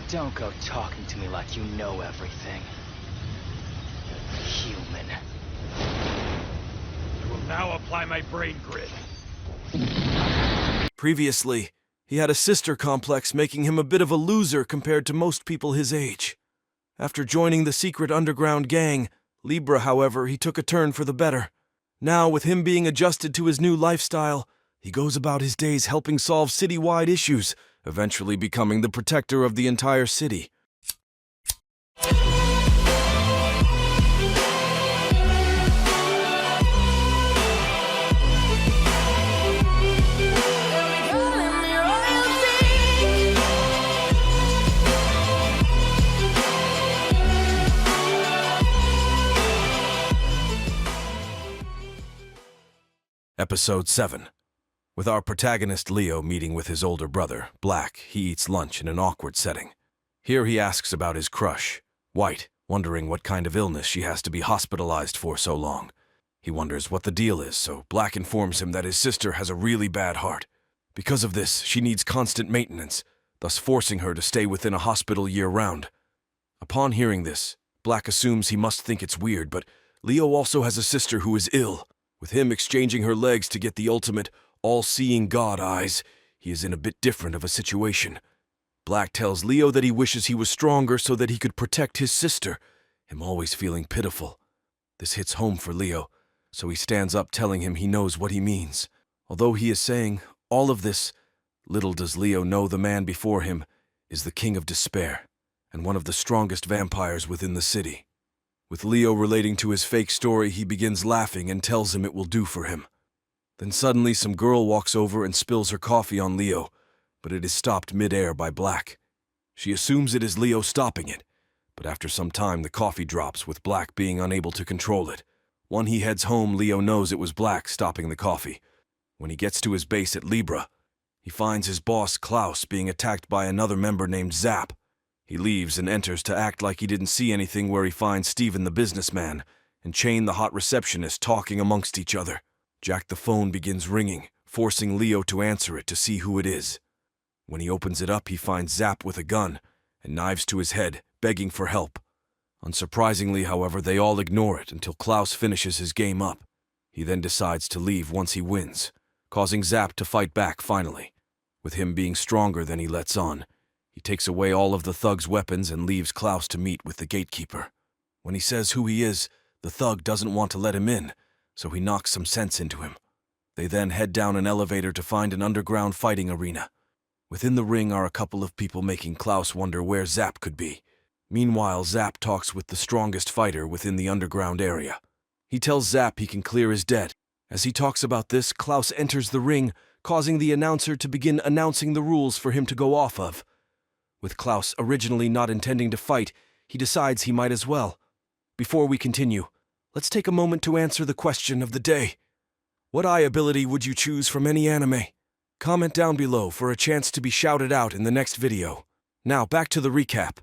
Don't go talking to me like you know everything. Human. I will now apply my brain grid. Previously, he had a sister complex making him a bit of a loser compared to most people his age. After joining the secret underground gang, Libra, however, he took a turn for the better. Now, with him being adjusted to his new lifestyle, he goes about his days helping solve citywide issues, eventually becoming the protector of the entire city. Episode 7. With our protagonist Leo meeting with his older brother, Black, he eats lunch in an awkward setting. Here he asks about his crush, White, wondering what kind of illness she has to be hospitalized for so long. He wonders what the deal is, so Black informs him that his sister has a really bad heart. Because of this, she needs constant maintenance, thus forcing her to stay within a hospital year-round. Upon hearing this, Black assumes he must think it's weird, but Leo also has a sister who is ill. With him exchanging her legs to get the ultimate, all-seeing God eyes, he is in a bit different of a situation. Black tells Leo that he wishes he was stronger so that he could protect his sister, him always feeling pitiful. This hits home for Leo, so he stands up telling him he knows what he means. Although he is saying all of this, little does Leo know the man before him is the King of Despair, and one of the strongest vampires within the city. With Leo relating to his fake story, he begins laughing and tells him it will do for him. Then suddenly some girl walks over and spills her coffee on Leo, but it is stopped mid-air by Black. She assumes it is Leo stopping it, but after some time the coffee drops with Black being unable to control it. When he heads home, Leo knows it was Black stopping the coffee. When he gets to his base at Libra, he finds his boss Klaus being attacked by another member named Zap. He leaves and enters to act like he didn't see anything, where he finds Steven the businessman and Chain the hot receptionist talking amongst each other. Jack the phone begins ringing, forcing Leo to answer it to see who it is. When he opens it up, he finds Zap with a gun and knives to his head, begging for help. Unsurprisingly, however, they all ignore it until Klaus finishes his game up. He then decides to leave once he wins, causing Zap to fight back finally. With him being stronger than he lets on, he takes away all of the thug's weapons and leaves Klaus to meet with the gatekeeper. When he says who he is, the thug doesn't want to let him in, so he knocks some sense into him. They then head down an elevator to find an underground fighting arena. Within the ring are a couple of people, making Klaus wonder where Zap could be. Meanwhile, Zap talks with the strongest fighter within the underground area. He tells Zap he can clear his debt. As he talks about this, Klaus enters the ring, causing the announcer to begin announcing the rules for him to go off of. With Klaus originally not intending to fight, he decides he might as well. Before we continue, let's take a moment to answer the question of the day. What eye ability would you choose from any anime? Comment down below for a chance to be shouted out in the next video. Now back to the recap.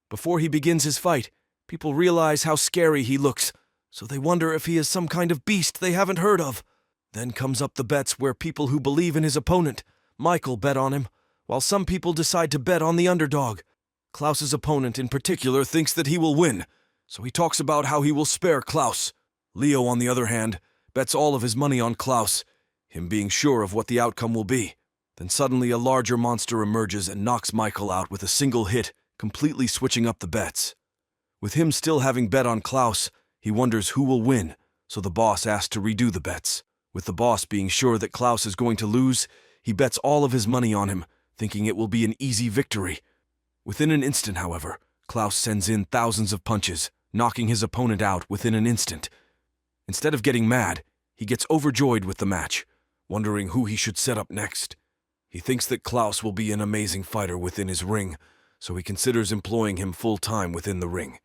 Before he begins his fight, people realize how scary he looks, so they wonder if he is some kind of beast they haven't heard of. Then comes up the bets, where people who believe in his opponent, Michael, bet on him, while some people decide to bet on the underdog. Klaus's opponent in particular thinks that he will win, so he talks about how he will spare Klaus. Leo, on the other hand, bets all of his money on Klaus, him being sure of what the outcome will be. Then suddenly a larger monster emerges and knocks Michael out with a single hit, completely switching up the bets. With him still having bet on Klaus, he wonders who will win, so the boss asks to redo the bets. With the boss being sure that Klaus is going to lose, he bets all of his money on him, thinking it will be an easy victory. Within an instant, however, Klaus sends in thousands of punches, knocking his opponent out within an instant. Instead of getting mad, he gets overjoyed with the match, wondering who he should set up next. He thinks that Klaus will be an amazing fighter within his ring, so he considers employing him full-time within the ring.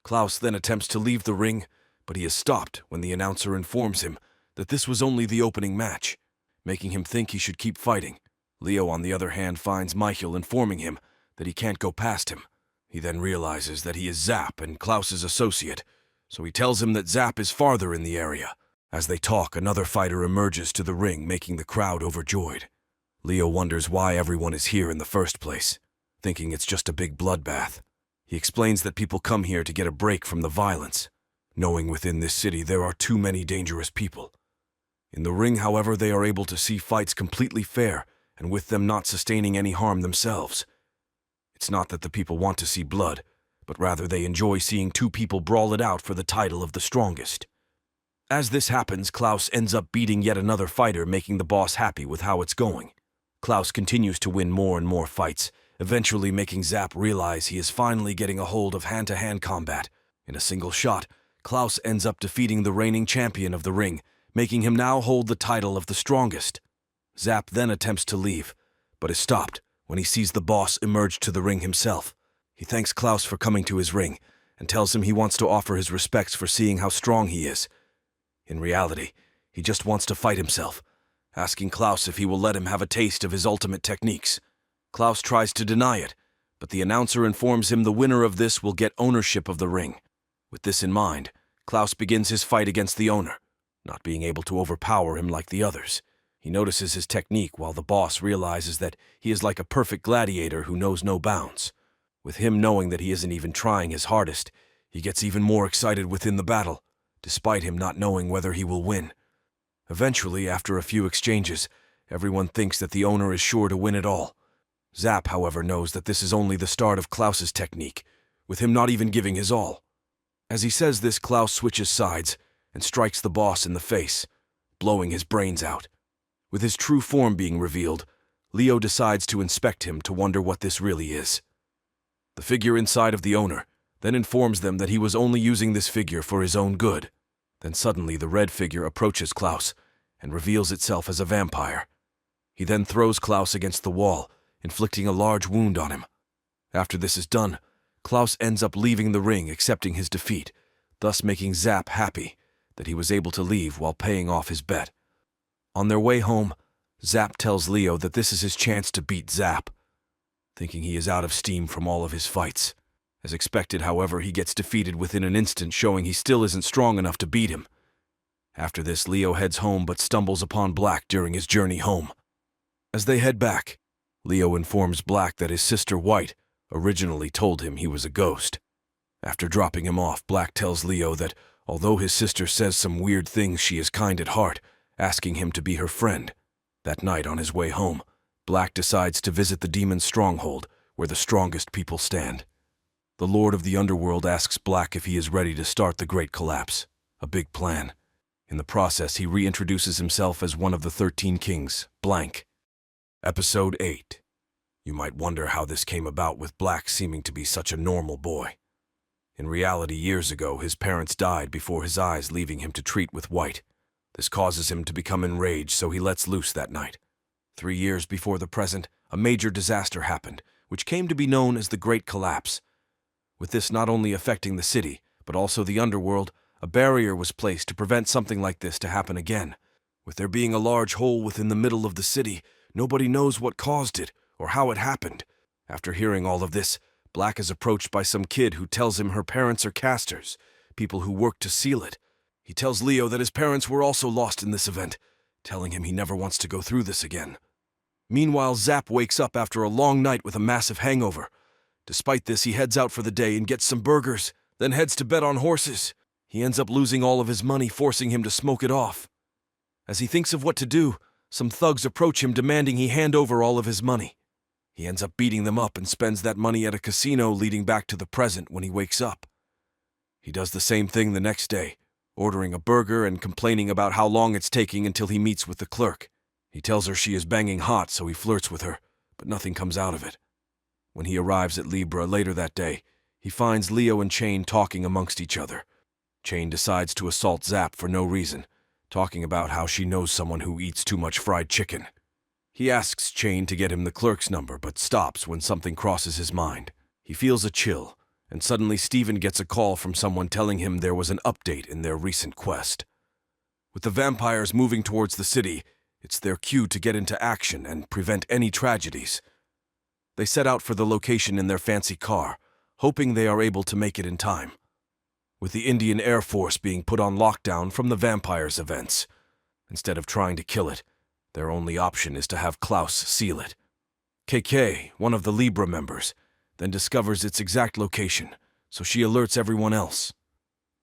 Klaus then attempts to leave the ring, but he is stopped when the announcer informs him that this was only the opening match, making him think he should keep fighting. Leo, on the other hand, finds Michael informing him that he can't go past him. He then realizes that he is Zap and Klaus's associate, so he tells him that Zap is farther in the area. As they talk, another fighter emerges to the ring, making the crowd overjoyed. Leo wonders why everyone is here in the first place. thinking it's just a big bloodbath. He explains that people come here to get a break from the violence, knowing within this city there are too many dangerous people. In the ring, however, they are able to see fights completely fair, and with them not sustaining any harm themselves. It's not that the people want to see blood, but rather they enjoy seeing two people brawl it out for the title of the strongest. As this happens, Klaus ends up beating yet another fighter, making the boss happy with how it's going. Klaus continues to win more and more fights, eventually making Zapp realize he is finally getting a hold of hand-to-hand combat. In a single shot, Klaus ends up defeating the reigning champion of the ring, making him now hold the title of the strongest. Zapp then attempts to leave, but is stopped when he sees the boss emerge to the ring himself. He thanks Klaus for coming to his ring, and tells him he wants to offer his respects for seeing how strong he is. In reality, he just wants to fight himself, asking Klaus if he will let him have a taste of his ultimate techniques. Klaus tries to deny it, but the announcer informs him the winner of this will get ownership of the ring. With this in mind, Klaus begins his fight against the owner, not being able to overpower him like the others. He notices his technique while the boss realizes that he is like a perfect gladiator who knows no bounds. With him knowing that he isn't even trying his hardest, he gets even more excited within the battle, despite him not knowing whether he will win. Eventually, after a few exchanges, everyone thinks that the owner is sure to win it all. Zapp, however, knows that this is only the start of Klaus's technique, with him not even giving his all. As he says this, Klaus switches sides and strikes the boss in the face, blowing his brains out. With his true form being revealed, Leo decides to inspect him to wonder what this really is. The figure inside of the owner then informs them that he was only using this figure for his own good. Then suddenly the red figure approaches Klaus and reveals itself as a vampire. He then throws Klaus against the wall, inflicting a large wound on him. After this is done, Klaus ends up leaving the ring, accepting his defeat, thus making Zapp happy that he was able to leave while paying off his bet. On their way home, Zapp tells Leo that this is his chance to beat Zapp, thinking he is out of steam from all of his fights. As expected, however, he gets defeated within an instant, showing he still isn't strong enough to beat him. After this, Leo heads home but stumbles upon Black during his journey home. As they head back, Leo informs Black that his sister White originally told him he was a ghost. After dropping him off, Black tells Leo that although his sister says some weird things, she is kind at heart, asking him to be her friend. That night on his way home, Black decides to visit the demon's stronghold, where the strongest people stand. The Lord of the Underworld asks Black if he is ready to start the Great Collapse, a big plan. In the process, he reintroduces himself as one of the 13 kings, Blank. Episode 8. You might wonder how this came about, with Black seeming to be such a normal boy. In reality, years ago, his parents died before his eyes, leaving him to treat with White. This causes him to become enraged, so he lets loose that night. 3 years before the present, a major disaster happened, which came to be known as the Great Collapse. With this not only affecting the city, but also the underworld, a barrier was placed to prevent something like this to happen again. With there being a large hole within the middle of the city, nobody knows what caused it or how it happened. After hearing all of this, Black is approached by some kid who tells him her parents are casters, people who work to seal it. He tells Leo that his parents were also lost in this event, telling him he never wants to go through this again. Meanwhile, Zapp wakes up after a long night with a massive hangover. Despite this, he heads out for the day and gets some burgers, then heads to bet on horses. He ends up losing all of his money, forcing him to smoke it off. As he thinks of what to do, some thugs approach him demanding he hand over all of his money. He ends up beating them up and spends that money at a casino, leading back to the present when he wakes up. He does the same thing the next day, ordering a burger and complaining about how long it's taking until he meets with the clerk. He tells her she is banging hot, so he flirts with her, but nothing comes out of it. When he arrives at Libra later that day, he finds Leo and Chain talking amongst each other. Chain decides to assault Zapp for no reason, talking about how she knows someone who eats too much fried chicken. He asks Chain to get him the clerk's number, but stops when something crosses his mind. He feels a chill, and suddenly Steven gets a call from someone telling him there was an update in their recent quest. With the vampires moving towards the city, it's their cue to get into action and prevent any tragedies. They set out for the location in their fancy car, hoping they are able to make it in time. With the Indian Air Force being put on lockdown from the vampires' events, instead of trying to kill it, their only option is to have Klaus seal it. KK, one of the Libra members, then discovers its exact location, so she alerts everyone else.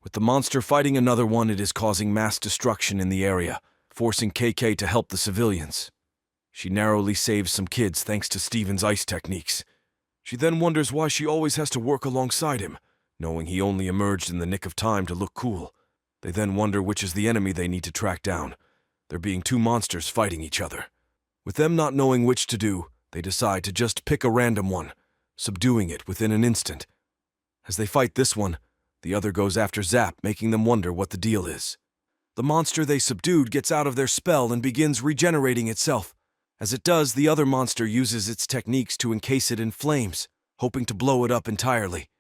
With the monster fighting another one, it is causing mass destruction in the area, forcing KK to help the civilians. She narrowly saves some kids thanks to Steven's ice techniques. She then wonders why she always has to work alongside him, knowing he only emerged in the nick of time to look cool. They then wonder which is the enemy they need to track down, there being two monsters fighting each other. With them not knowing which to do, they decide to just pick a random one, subduing it within an instant. As they fight this one, the other goes after Zap, making them wonder what the deal is. The monster they subdued gets out of their spell and begins regenerating itself. As it does, the other monster uses its techniques to encase it in flames, hoping to blow it up entirely.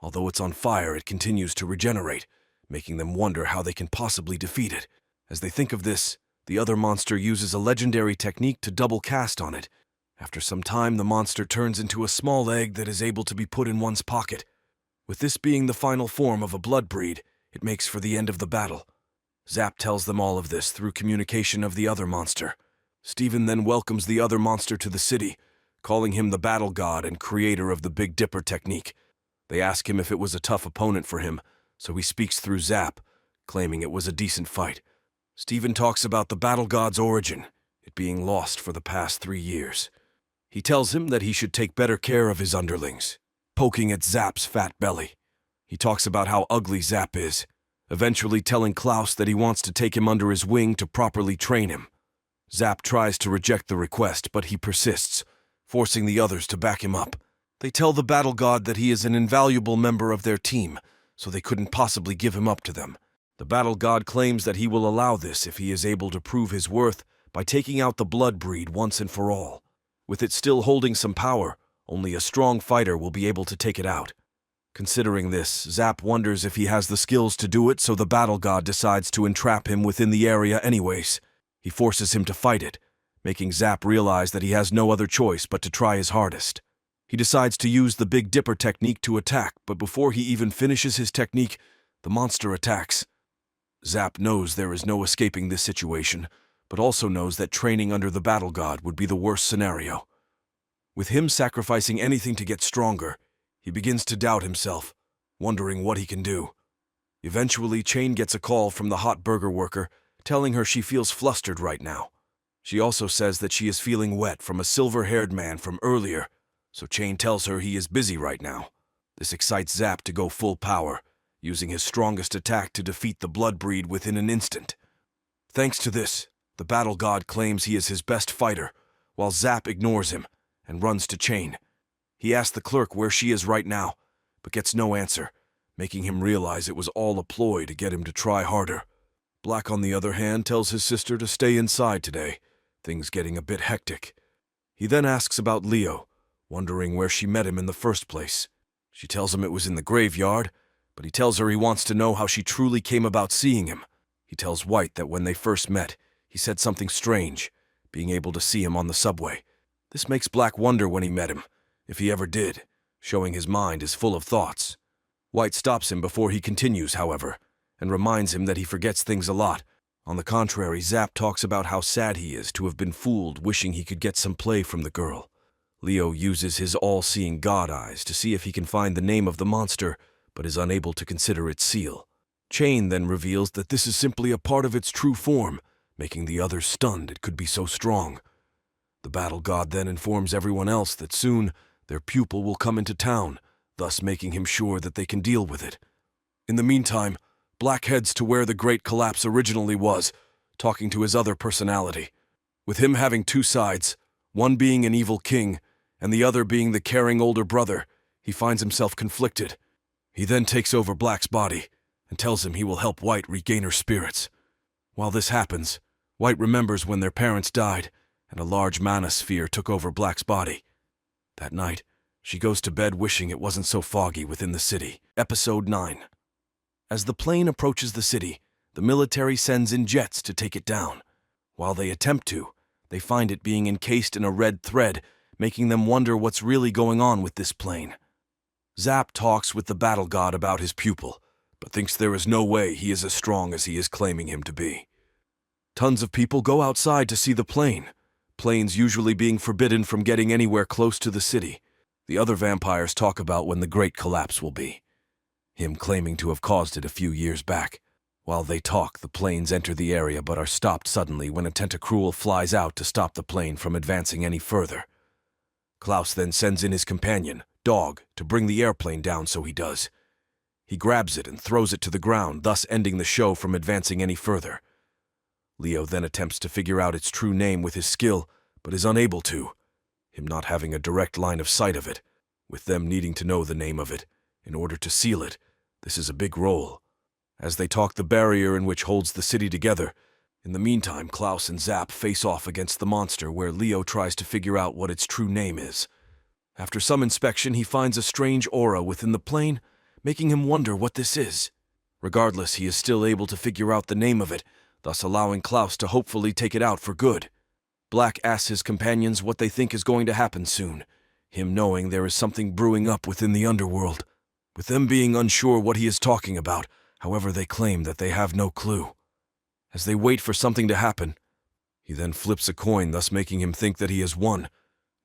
Although it's on fire, it continues to regenerate, making them wonder how they can possibly defeat it. As they think of this, the other monster uses a legendary technique to double cast on it. After some time, the monster turns into a small egg that is able to be put in one's pocket. With this being the final form of a blood breed, it makes for the end of the battle. Zap tells them all of this through communication of the other monster. Steven then welcomes the other monster to the city, calling him the battle god and creator of the Big Dipper technique. They ask him if it was a tough opponent for him, so he speaks through Zap, claiming it was a decent fight. Steven talks about the battle god's origin, it being lost for the past 3 years. He tells him that he should take better care of his underlings, poking at Zap's fat belly. He talks about how ugly Zap is, eventually telling Klaus that he wants to take him under his wing to properly train him. Zap tries to reject the request, but he persists, forcing the others to back him up. They tell the battle god that he is an invaluable member of their team, so they couldn't possibly give him up to them. The battle god claims that he will allow this if he is able to prove his worth by taking out the blood breed once and for all. With it still holding some power, only a strong fighter will be able to take it out. Considering this, Zap wonders if he has the skills to do it, so the battle god decides to entrap him within the area anyways. He forces him to fight it, making Zap realize that he has no other choice but to try his hardest. He decides to use the Big Dipper technique to attack, but before he even finishes his technique, the monster attacks. Zap knows there is no escaping this situation, but also knows that training under the battle god would be the worst scenario. With him sacrificing anything to get stronger, he begins to doubt himself, wondering what he can do. Eventually, Chain gets a call from the hot burger worker, telling her she feels flustered right now. She also says that she is feeling wet from a silver-haired man from earlier, so Chain tells her he is busy right now. This excites Zap to go full power, using his strongest attack to defeat the blood breed within an instant. Thanks to this, the battle god claims he is his best fighter, while Zap ignores him and runs to Chain. He asks the clerk where she is right now, but gets no answer, making him realize it was all a ploy to get him to try harder. Black, on the other hand, tells his sister to stay inside today, things getting a bit hectic. He then asks about Leo, wondering where she met him in the first place. She tells him it was in the graveyard, but he tells her he wants to know how she truly came about seeing him. He tells White that when they first met, he said something strange, being able to see him on the subway. This makes Black wonder when he met him, if he ever did, showing his mind is full of thoughts. White stops him before he continues, however, and reminds him that he forgets things a lot. On the contrary, Zap talks about how sad he is to have been fooled, wishing he could get some play from the girl. Leo uses his all-seeing god eyes to see if he can find the name of the monster, but is unable to consider its seal. Chain then reveals that this is simply a part of its true form, making the others stunned it could be so strong. The battle god then informs everyone else that soon their pupil will come into town, thus making him sure that they can deal with it. In the meantime, Black heads to where the Great Collapse originally was, talking to his other personality. With him having two sides, one being an evil king, and the other being the caring older brother, he finds himself conflicted. He then takes over Black's body, and tells him he will help White regain her spirits. While this happens, White remembers when their parents died, and a large mana sphere took over Black's body. That night, she goes to bed wishing it wasn't so foggy within the city. Episode 9. As the plane approaches the city, the military sends in jets to take it down. While they attempt to, they find it being encased in a red thread, making them wonder what's really going on with this plane. Zap talks with the battle god about his pupil, but thinks there is no way he is as strong as he is claiming him to be. Tons of people go outside to see the plane, planes usually being forbidden from getting anywhere close to the city. The other vampires talk about when the Great Collapse will be, him claiming to have caused it a few years back. While they talk, the planes enter the area but are stopped suddenly when a tentacruel flies out to stop the plane from advancing any further. Klaus then sends in his companion, Dog, to bring the airplane down, so he does. He grabs it and throws it to the ground, thus ending the show from advancing any further. Leo then attempts to figure out its true name with his skill, but is unable to, him not having a direct line of sight of it, with them needing to know the name of it in order to seal it. This is a big role. As they talk the barrier in which holds the city together, in the meantime Klaus and Zapp face off against the monster where Leo tries to figure out what its true name is. After some inspection, he finds a strange aura within the plane, making him wonder what this is. Regardless, he is still able to figure out the name of it, thus allowing Klaus to hopefully take it out for good. Black asks his companions what they think is going to happen soon, him knowing there is something brewing up within the underworld. With them being unsure what he is talking about, however, they claim that they have no clue. As they wait for something to happen, he then flips a coin, thus making him think that he has won,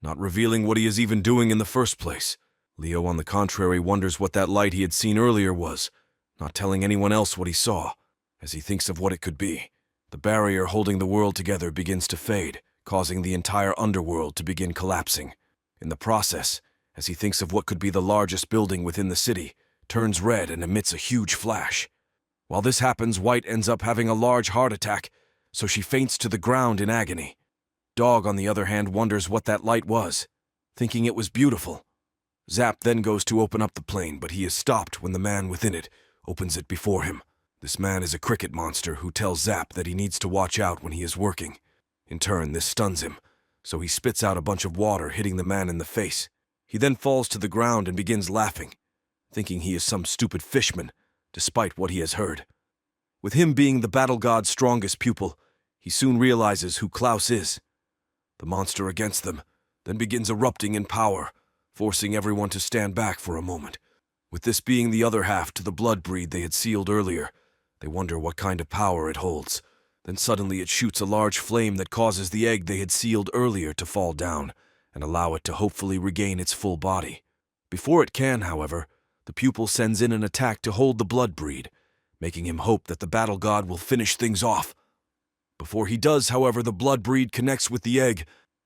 not revealing what he is even doing in the first place. Leo, on the contrary, wonders what that light he had seen earlier was, not telling anyone else what he saw. As he thinks of what it could be, the barrier holding the world together begins to fade, causing the entire underworld to begin collapsing. In the process, as he thinks of what could be the largest building within the city, turns red and emits a huge flash. While this happens, White ends up having a large heart attack, so she faints to the ground in agony. Dog, on the other hand, wonders what that light was, thinking it was beautiful. Zapp then goes to open up the plane, but he is stopped when the man within it opens it before him. This man is a cricket monster who tells Zapp that he needs to watch out when he is working. In turn, this stuns him, so he spits out a bunch of water, hitting the man in the face. He then falls to the ground and begins laughing, thinking he is some stupid fishman, despite what he has heard. With him being the battle god's strongest pupil, he soon realizes who Klaus is. The monster against them then begins erupting in power, forcing everyone to stand back for a moment. With this being the other half to the blood breed they had sealed earlier, they wonder what kind of power it holds. Then suddenly it shoots a large flame that causes the egg they had sealed earlier to fall down and allow it to hopefully regain its full body. Before it can, however, the pupil sends in an attack to hold the blood breed, making him hope that the battle god will finish things off. Before he does, however, the blood breed connects with the egg.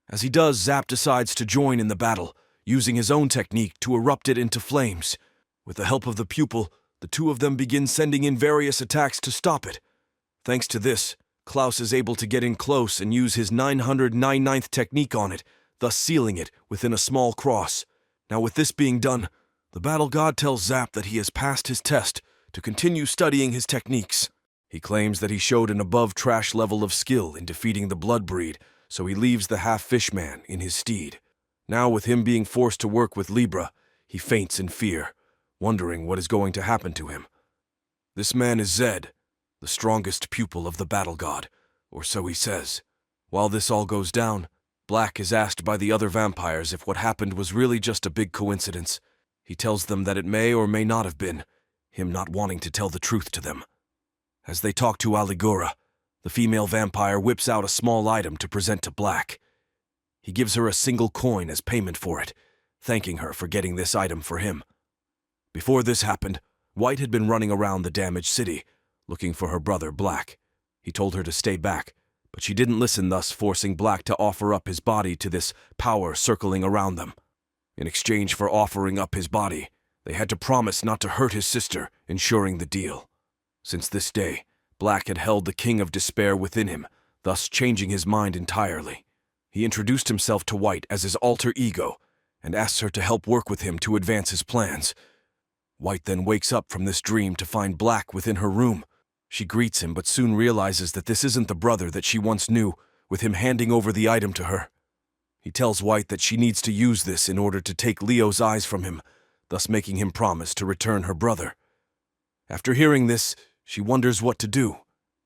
As he does, Zapp decides to join in the battle, using his own technique to erupt it into flames. With the help of the pupil, the two of them begin sending in various attacks to stop it. Thanks to this, Klaus is able to get in close and use his 999th technique on it, thus sealing it within a small cross. Now with this being done, the battle god tells Zapp that he has passed his test to continue studying his techniques. He claims that he showed an above-trash level of skill in defeating the blood breed, so he leaves the half-fish man in his stead. Now with him being forced to work with Libra, he faints in fear, wondering what is going to happen to him. This man is Zed, the strongest pupil of the battle god, or so he says. While this all goes down, Black is asked by the other vampires if what happened was really just a big coincidence. He tells them that it may or may not have been, him not wanting to tell the truth to them. As they talk to Aligura, the female vampire whips out a small item to present to Black. He gives her a single coin as payment for it, thanking her for getting this item for him. Before this happened, White had been running around the damaged city, looking for her brother Black. He told her to stay back, but she didn't listen, thus forcing Black to offer up his body to this power circling around them. In exchange for offering up his body, they had to promise not to hurt his sister, ensuring the deal. Since this day, Black had held the King of Despair within him, thus changing his mind entirely. He introduced himself to White as his alter ego, and asks her to help work with him to advance his plans. White then wakes up from this dream to find Black within her room. She greets him but soon realizes that this isn't the brother that she once knew, with him handing over the item to her. He tells White that she needs to use this in order to take Leo's eyes from him, thus making him promise to return her brother. After hearing this, she wonders what to do,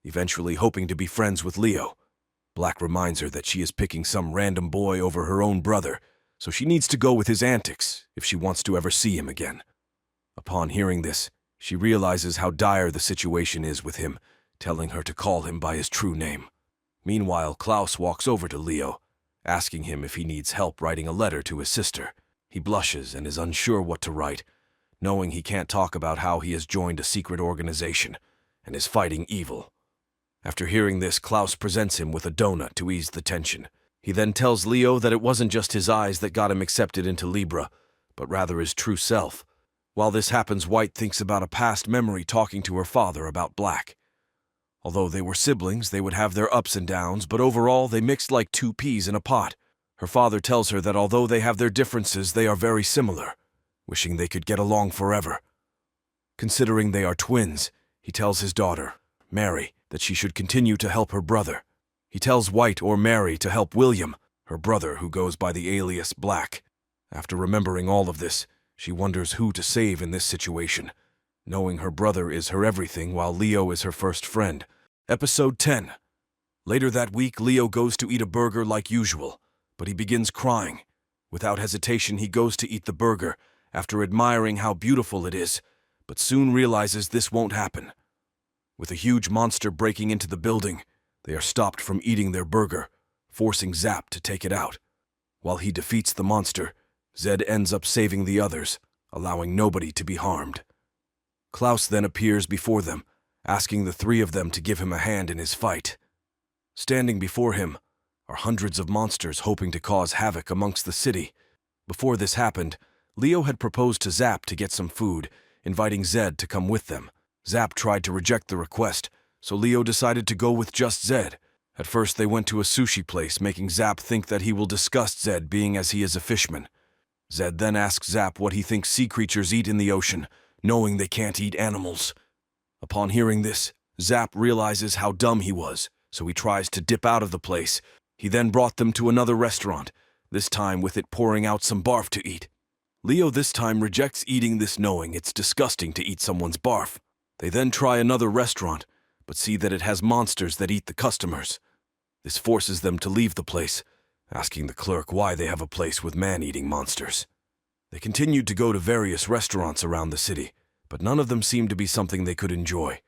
eventually hoping to be friends with Leo. Black reminds her that she is picking some random boy over her own brother, so she needs to go with his antics if she wants to ever see him again. Upon hearing this, she realizes how dire the situation is with him, telling her to call him by his true name. Meanwhile, Klaus walks over to Leo, asking him if he needs help writing a letter to his sister. He blushes and is unsure what to write, knowing he can't talk about how he has joined a secret organization and is fighting evil. After hearing this, Klaus presents him with a donut to ease the tension. He then tells Leo that it wasn't just his eyes that got him accepted into Libra, but rather his true self. While this happens, White thinks about a past memory talking to her father about Black. Although they were siblings, they would have their ups and downs, but overall they mixed like two peas in a pot. Her father tells her that although they have their differences, they are very similar, wishing they could get along forever. Considering they are twins, he tells his daughter, Mary, that she should continue to help her brother. He tells White or Mary to help William, her brother who goes by the alias Black. After remembering all of this, she wonders who to save in this situation, knowing her brother is her everything while Leo is her first friend. Episode 10. Later that week, Leo goes to eat a burger like usual, but he begins crying. Without hesitation, he goes to eat the burger, after admiring how beautiful it is, but soon realizes this won't happen. With a huge monster breaking into the building, they are stopped from eating their burger, forcing Zap to take it out. While he defeats the monster, Zed ends up saving the others, allowing nobody to be harmed. Klaus then appears before them, asking the three of them to give him a hand in his fight. Standing before him are hundreds of monsters hoping to cause havoc amongst the city. Before this happened, Leo had proposed to Zap to get some food, inviting Zed to come with them. Zap tried to reject the request, so Leo decided to go with just Zed. At first they went to a sushi place, making Zap think that he will disgust Zed being as he is a fishman. Zed then asks Zap what he thinks sea creatures eat in the ocean, knowing they can't eat animals. Upon hearing this, Zap realizes how dumb he was, so he tries to dip out of the place. He then brought them to another restaurant, this time with it pouring out some barf to eat. Leo this time rejects eating this, knowing it's disgusting to eat someone's barf. They then try another restaurant, but see that it has monsters that eat the customers. This forces them to leave the place, asking the clerk why they have a place with man-eating monsters. They continued to go to various restaurants around the city, but none of them seemed to be something they could enjoy.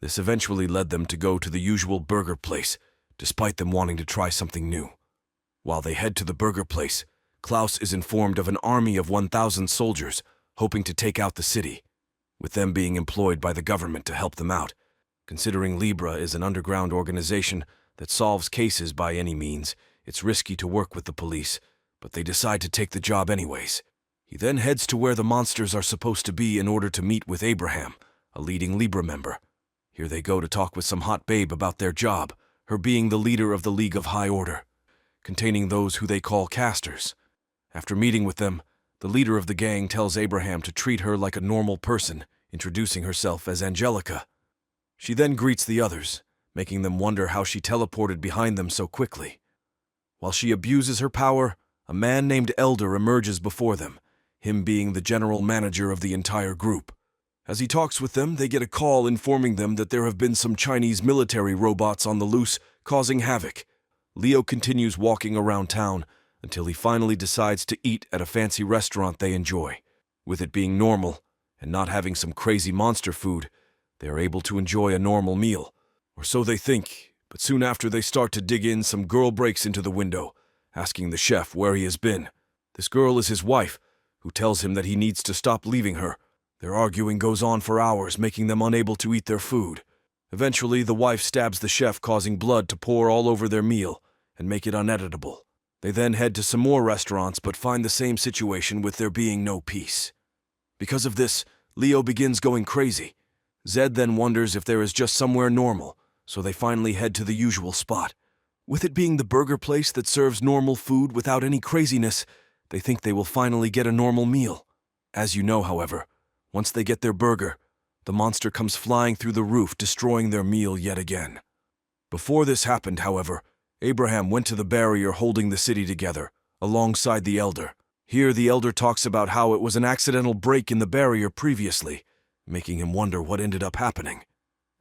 This eventually led them to go to the usual burger place, despite them wanting to try something new. While they head to the burger place, Klaus is informed of an army of 1,000 soldiers hoping to take out the city, with them being employed by the government to help them out. Considering Libra is an underground organization that solves cases by any means, it's risky to work with the police, but they decide to take the job anyways. He then heads to where the monsters are supposed to be in order to meet with Abraham, a leading Libra member. Here they go to talk with some hot babe about their job, her being the leader of the League of High Order, containing those who they call casters. After meeting with them, the leader of the gang tells Abraham to treat her like a normal person, introducing herself as Angelica. She then greets the others, making them wonder how she teleported behind them so quickly. While she abuses her power, a man named Elder emerges before them, him being the general manager of the entire group. As he talks with them, they get a call informing them that there have been some Chinese military robots on the loose, causing havoc. Leo continues walking around town until he finally decides to eat at a fancy restaurant they enjoy. With it being normal, and not having some crazy monster food, they are able to enjoy a normal meal. Or so they think, but soon after they start to dig in, some girl breaks into the window, asking the chef where he has been. This girl is his wife, who tells him that he needs to stop leaving her. Their arguing goes on for hours, making them unable to eat their food. Eventually, the wife stabs the chef, causing blood to pour all over their meal and make it uneditable. They then head to some more restaurants, but find the same situation with there being no peace. Because of this, Leo begins going crazy. Zed then wonders if there is just somewhere normal, so they finally head to the usual spot. With it being the burger place that serves normal food without any craziness, they think they will finally get a normal meal. As you know, however, once they get their burger, the monster comes flying through the roof, destroying their meal yet again. Before this happened, however, Abraham went to the barrier holding the city together, alongside the Elder. Here the Elder talks about how it was an accidental break in the barrier previously, making him wonder what ended up happening.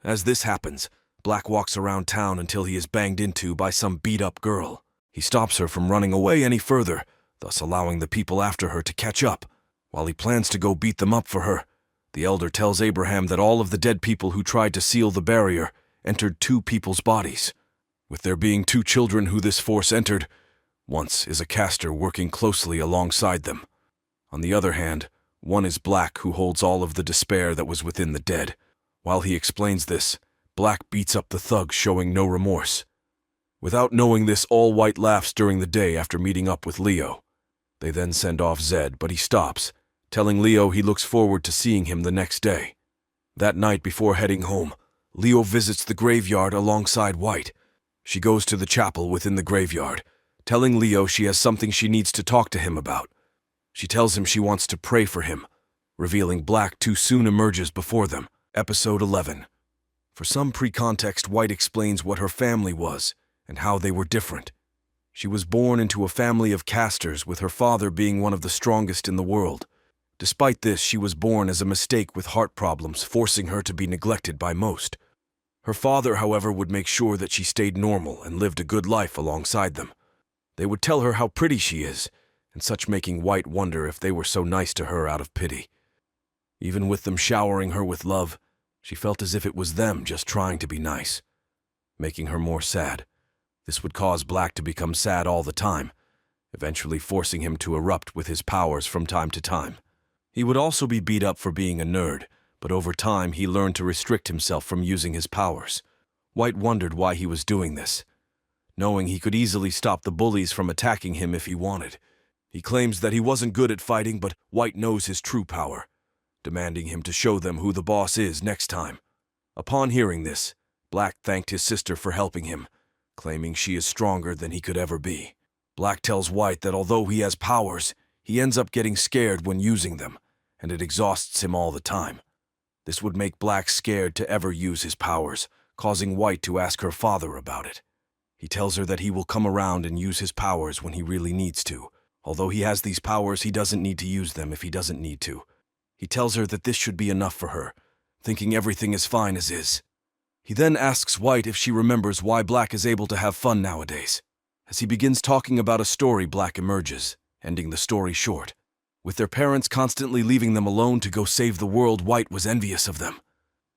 As this happens, Black walks around town until he is banged into by some beat-up girl. He stops her from running away any further, thus allowing the people after her to catch up. While he plans to go beat them up for her, the Elder tells Abraham that all of the dead people who tried to seal the barrier entered 2 people's bodies. With there being 2 children who this force entered, Once is a caster working closely alongside them. On the other hand, one is Black, who holds all of the despair that was within the dead. While he explains this, Black beats up the thug, showing no remorse. Without knowing this, All White laughs during the day after meeting up with Leo. They then send off Zed, but he stops, telling Leo he looks forward to seeing him the next day. That night before heading home, Leo visits the graveyard alongside White. She goes to the chapel within the graveyard, telling Leo she has something she needs to talk to him about. She tells him she wants to pray for him, revealing Black too soon emerges before them. Episode 11. For some pre-context, White explains what her family was and how they were different. She was born into a family of casters, with her father being one of the strongest in the world. Despite this, she was born as a mistake with heart problems, forcing her to be neglected by most. Her father, however, would make sure that she stayed normal and lived a good life alongside them. They would tell her how pretty she is, and such, making White wonder if they were so nice to her out of pity. Even with them showering her with love, she felt as if it was them just trying to be nice, making her more sad. This would cause Black to become sad all the time, eventually forcing him to erupt with his powers from time to time. He would also be beat up for being a nerd, but over time he learned to restrict himself from using his powers. White wondered why he was doing this, knowing he could easily stop the bullies from attacking him if he wanted. He claims that he wasn't good at fighting, but White knows his true power, demanding him to show them who the boss is next time. Upon hearing this, Black thanked his sister for helping him, claiming she is stronger than he could ever be. Black tells White that although he has powers, he ends up getting scared when using them, and it exhausts him all the time. This would make Black scared to ever use his powers, causing White to ask her father about it. He tells her that he will come around and use his powers when he really needs to. Although he has these powers, he doesn't need to use them if he doesn't need to. He tells her that this should be enough for her, thinking everything is fine as is. He then asks White if she remembers why Black is able to have fun nowadays. As he begins talking about a story, Black emerges, ending the story short. With their parents constantly leaving them alone to go save the world, White was envious of them.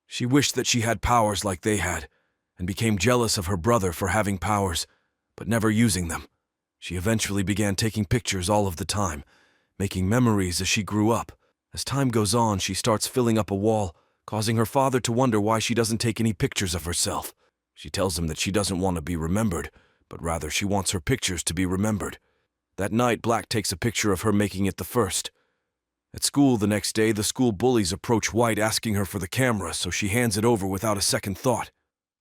She wished that she had powers like they had, and became jealous of her brother for having powers, but never using them. She eventually began taking pictures all of the time, making memories as she grew up. As time goes on, she starts filling up a wall, causing her father to wonder why she doesn't take any pictures of herself. She tells him that she doesn't want to be remembered, but rather she wants her pictures to be remembered. That night, Black takes a picture of her making it the first. At school the next day, the school bullies approach White asking her for the camera, so she hands it over without a second thought.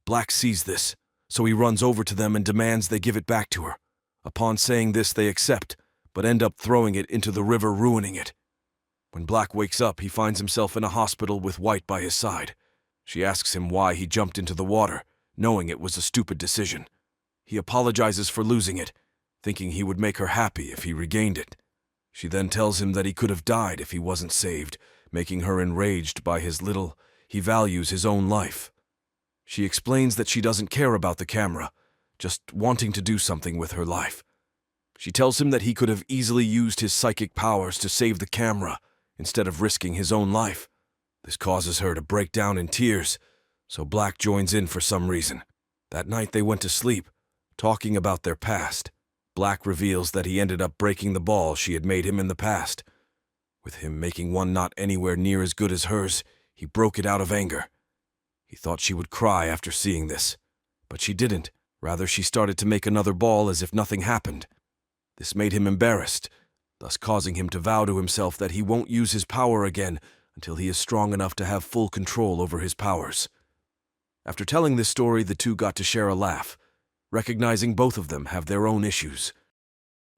Black sees this, so he runs over to them and demands they give it back to her. Upon saying this, they accept, but end up throwing it into the river, ruining it. When Black wakes up, he finds himself in a hospital with White by his side. She asks him why he jumped into the water, knowing it was a stupid decision. He apologizes for losing it, thinking he would make her happy if he regained it. She then tells him that he could have died if he wasn't saved, making her enraged by his little. He values his own life. She explains that she doesn't care about the camera, just wanting to do something with her life. She tells him that he could have easily used his psychic powers to save the camera, instead of risking his own life. This causes her to break down in tears, so Black joins in for some reason. That night they went to sleep, talking about their past. Black reveals that he ended up breaking the ball she had made him in the past. With him making one not anywhere near as good as hers, he broke it out of anger. He thought she would cry after seeing this, but she didn't. Rather, she started to make another ball as if nothing happened. This made him embarrassed, thus causing him to vow to himself that he won't use his power again until he is strong enough to have full control over his powers. After telling this story, the two got to share a laugh, recognizing both of them have their own issues.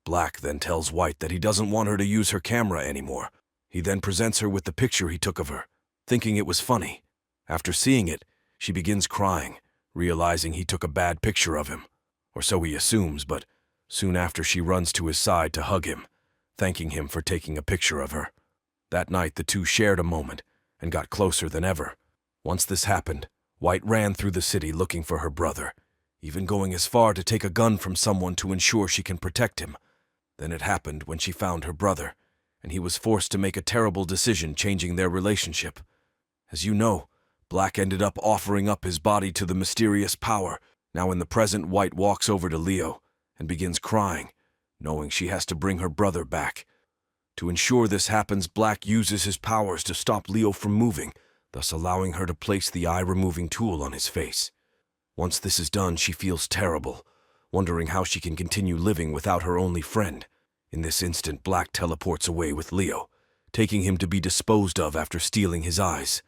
Black then tells White that he doesn't want her to use her camera anymore. He then presents her with the picture he took of her, thinking it was funny. After seeing it, she begins crying, realizing he took a bad picture of him, or so he assumes, but soon after she runs to his side to hug him, thanking him for taking a picture of her. That night the two shared a moment and got closer than ever. Once this happened, White ran through the city looking for her brother, even going as far to take a gun from someone to ensure she can protect him. Then it happened when she found her brother, and he was forced to make a terrible decision, changing their relationship. As you know, Black ended up offering up his body to the mysterious power. Now in the present, White walks over to Leo and begins crying, knowing she has to bring her brother back. To ensure this happens, Black uses his powers to stop Leo from moving, thus allowing her to place the eye-removing tool on his face. Once this is done, she feels terrible, wondering how she can continue living without her only friend. In this instant, Black teleports away with Leo, taking him to be disposed of after stealing his eyes.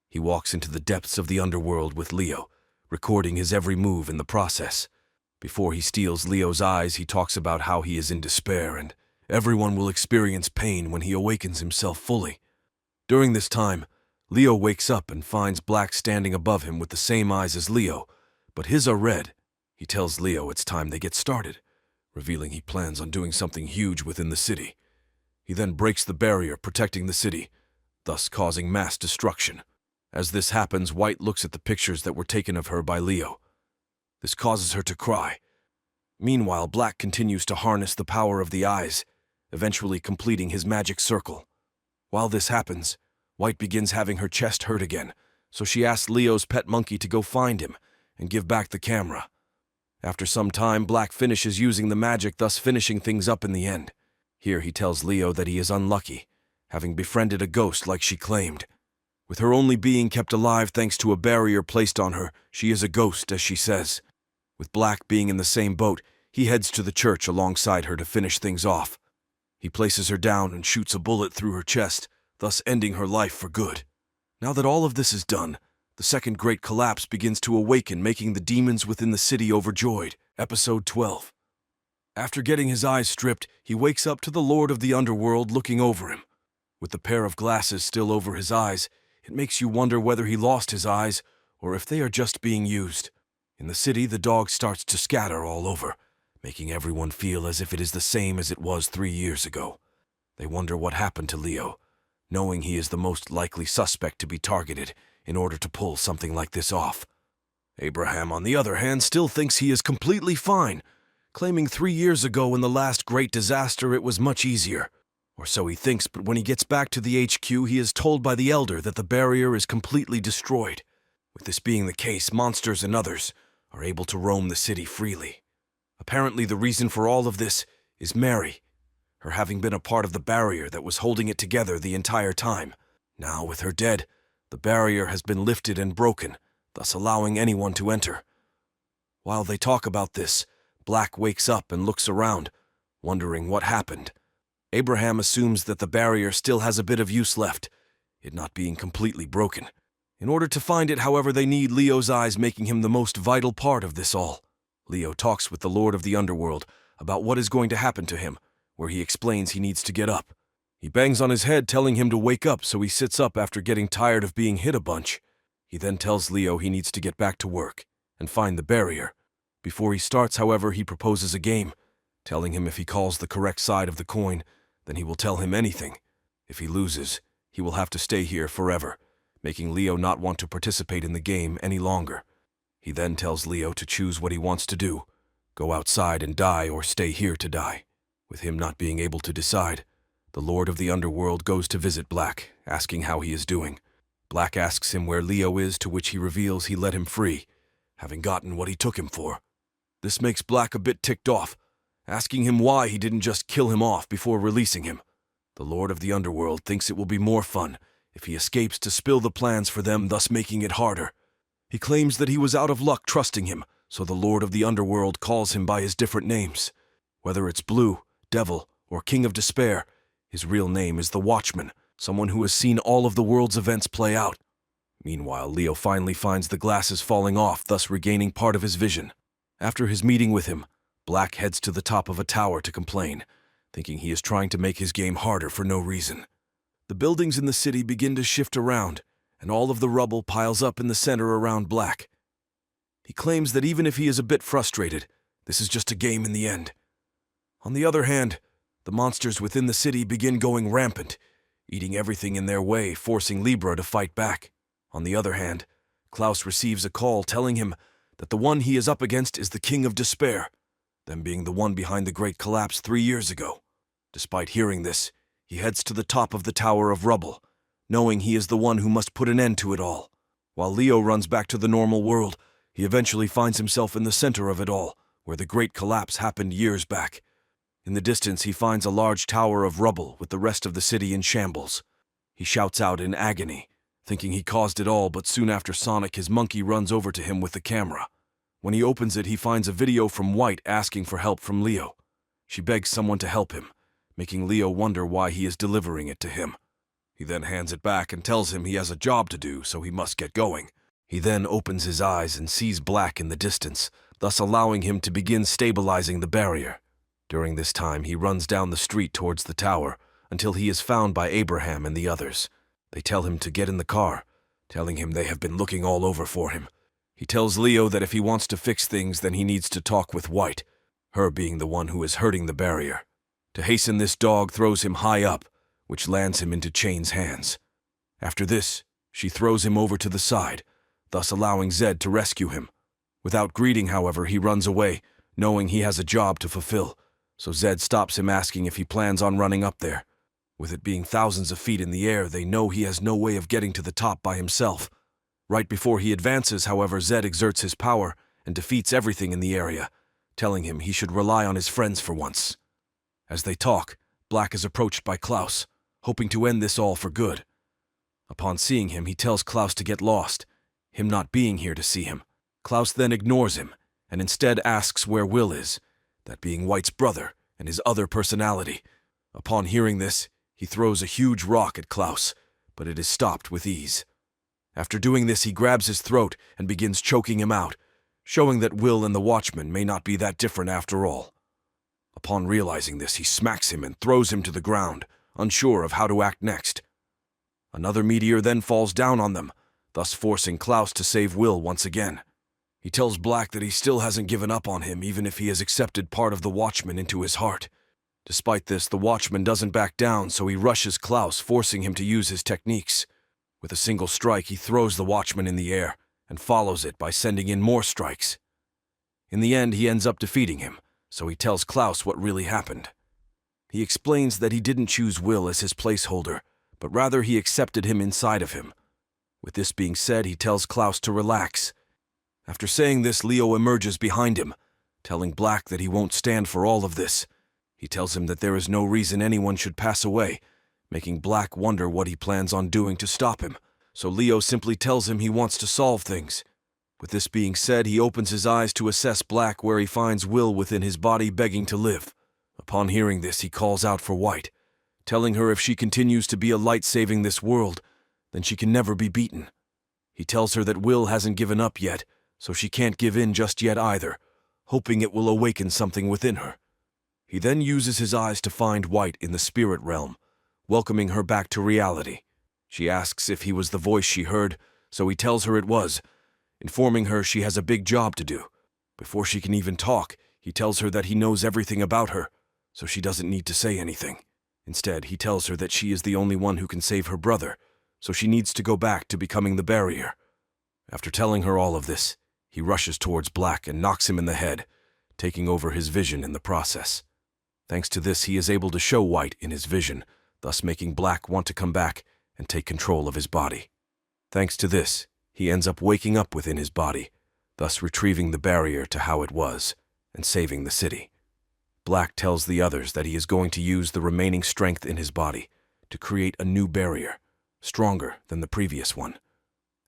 He walks into the depths of the underworld with Leo, recording his every move in the process. Before he steals Leo's eyes, he talks about how he is in despair and everyone will experience pain when he awakens himself fully. During this time, Leo wakes up and finds Black standing above him with the same eyes as Leo, but his are red. He tells Leo it's time they get started, revealing he plans on doing something huge within the city. He then breaks the barrier protecting the city, thus causing mass destruction. As this happens, White looks at the pictures that were taken of her by Leo. This causes her to cry. Meanwhile, Black continues to harness the power of the eyes, eventually completing his magic circle. While this happens, White begins having her chest hurt again, so she asks Leo's pet monkey to go find him and give back the camera. After some time, Black finishes using the magic, thus finishing things up in the end. Here he tells Leo that he is unlucky, having befriended a ghost like she claimed. With her only being kept alive thanks to a barrier placed on her, she is a ghost, as she says. With Black being in the same boat, he heads to the church alongside her to finish things off. He places her down and shoots a bullet through her chest, thus ending her life for good. Now that all of this is done, the second great collapse begins to awaken, making the demons within the city overjoyed. Episode 12. After getting his eyes stripped, he wakes up to the Lord of the Underworld looking over him. With the pair of glasses still over his eyes, it makes you wonder whether he lost his eyes or if they are just being used. In the city, the dog starts to scatter all over, making everyone feel as if it is the same as it was 3 years ago. They wonder what happened to Leo, knowing he is the most likely suspect to be targeted in order to pull something like this off. Abraham, on the other hand, still thinks he is completely fine, claiming 3 years ago in the last great disaster it was much easier. Or so he thinks, but when he gets back to the HQ, he is told by the Elder that the barrier is completely destroyed. With this being the case, monsters and others are able to roam the city freely. Apparently the reason for all of this is Mary, her having been a part of the barrier that was holding it together the entire time. Now, with her dead, the barrier has been lifted and broken, thus allowing anyone to enter. While they talk about this, Black wakes up and looks around, wondering what happened. Abraham assumes that the barrier still has a bit of use left, it not being completely broken. In order to find it, however, they need Leo's eyes, making him the most vital part of this all. Leo talks with the Lord of the Underworld about what is going to happen to him, where he explains he needs to get up. He bangs on his head, telling him to wake up, so he sits up after getting tired of being hit a bunch. He then tells Leo he needs to get back to work and find the barrier. Before he starts, however, he proposes a game, telling him if he calls the correct side of the coin, then he will tell him anything. If he loses, he will have to stay here forever, making Leo not want to participate in the game any longer. He then tells Leo to choose what he wants to do, go outside and die or stay here to die. With him not being able to decide, the Lord of the Underworld goes to visit Black, asking how he is doing. Black asks him where Leo is, to which he reveals he let him free, having gotten what he took him for. This makes Black a bit ticked off, asking him why he didn't just kill him off before releasing him. The Lord of the Underworld thinks it will be more fun if he escapes to spill the plans for them, thus making it harder. He claims that he was out of luck trusting him, so the Lord of the Underworld calls him by his different names. Whether it's Blue, Devil, or King of Despair, his real name is the Watchman, someone who has seen all of the world's events play out. Meanwhile, Leo finally finds the glasses falling off, thus regaining part of his vision. After his meeting with him, Black heads to the top of a tower to complain, thinking he is trying to make his game harder for no reason. The buildings in the city begin to shift around, and all of the rubble piles up in the center around Black. He claims that even if he is a bit frustrated, this is just a game in the end. On the other hand, the monsters within the city begin going rampant, eating everything in their way, forcing Libra to fight back. On the other hand, Klaus receives a call telling him that the one he is up against is the King of Despair, them being the one behind the Great Collapse 3 years ago. Despite hearing this, he heads to the top of the Tower of Rubble, knowing he is the one who must put an end to it all. While Leo runs back to the normal world, he eventually finds himself in the center of it all, where the Great Collapse happened years back. In the distance, he finds a large tower of rubble with the rest of the city in shambles. He shouts out in agony, thinking he caused it all, but soon after Sonic, his monkey, runs over to him with the camera. When he opens it, he finds a video from White asking for help from Leo. She begs someone to help him, making Leo wonder why he is delivering it to him. He then hands it back and tells him he has a job to do, so he must get going. He then opens his eyes and sees Black in the distance, thus allowing him to begin stabilizing the barrier. During this time, he runs down the street towards the tower until he is found by Abraham and the others. They tell him to get in the car, telling him they have been looking all over for him. He tells Leo that if he wants to fix things, then he needs to talk with White, her being the one who is hurting the barrier. To hasten this, Dog throws him high up, which lands him into Chain's hands. After this, she throws him over to the side, thus allowing Zed to rescue him. Without greeting, however, he runs away, knowing he has a job to fulfill, so Zed stops him, asking if he plans on running up there. With it being thousands of feet in the air, they know he has no way of getting to the top by himself. Right before he advances, however, Zed exerts his power and defeats everything in the area, telling him he should rely on his friends for once. As they talk, Black is approached by Klaus, hoping to end this all for good. Upon seeing him, he tells Klaus to get lost, him not being here to see him. Klaus then ignores him, and instead asks where Will is, that being White's brother and his other personality. Upon hearing this, he throws a huge rock at Klaus, but it is stopped with ease. After doing this, he grabs his throat and begins choking him out, showing that Will and the Watchman may not be that different after all. Upon realizing this, he smacks him and throws him to the ground, unsure of how to act next. Another meteor then falls down on them, thus forcing Klaus to save Will once again. He tells Black that he still hasn't given up on him, even if he has accepted part of the Watchman into his heart. Despite this, the Watchman doesn't back down, so he rushes Klaus, forcing him to use his techniques. With a single strike, he throws the Watchman in the air and follows it by sending in more strikes. In the end, he ends up defeating him, so he tells Klaus what really happened. He explains that he didn't choose Will as his placeholder, but rather he accepted him inside of him. With this being said, he tells Klaus to relax. After saying this, Leo emerges behind him, telling Black that he won't stand for all of this. He tells him that there is no reason anyone should pass away, making Black wonder what he plans on doing to stop him, so Leo simply tells him he wants to solve things. With this being said, he opens his eyes to assess Black, where he finds Will within his body begging to live. Upon hearing this, he calls out for White, telling her if she continues to be a light saving this world, then she can never be beaten. He tells her that Will hasn't given up yet, so she can't give in just yet either, hoping it will awaken something within her. He then uses his eyes to find White in the spirit realm, welcoming her back to reality. She asks if he was the voice she heard, so he tells her it was, informing her she has a big job to do. Before she can even talk, he tells her that he knows everything about her, so she doesn't need to say anything. Instead, he tells her that she is the only one who can save her brother, so she needs to go back to becoming the barrier. After telling her all of this, he rushes towards Black and knocks him in the head, taking over his vision in the process. Thanks to this, he is able to show White in his vision, thus making Black want to come back and take control of his body. Thanks to this, he ends up waking up within his body, thus retrieving the barrier to how it was and saving the city. Black tells the others that he is going to use the remaining strength in his body to create a new barrier, stronger than the previous one.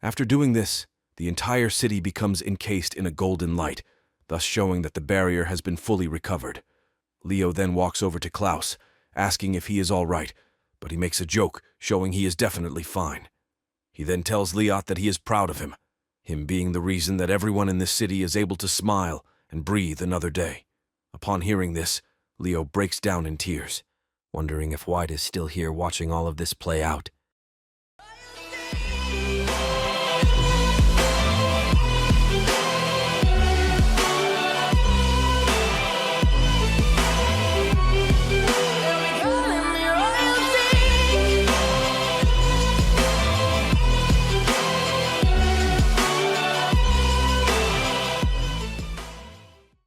After doing this, the entire city becomes encased in a golden light, thus showing that the barrier has been fully recovered. Leo then walks over to Klaus, asking if he is all right, but he makes a joke, showing he is definitely fine. He then tells Liat that he is proud of him being the reason that everyone in this city is able to smile and breathe another day. Upon hearing this, Leo breaks down in tears, wondering if White is still here watching all of this play out.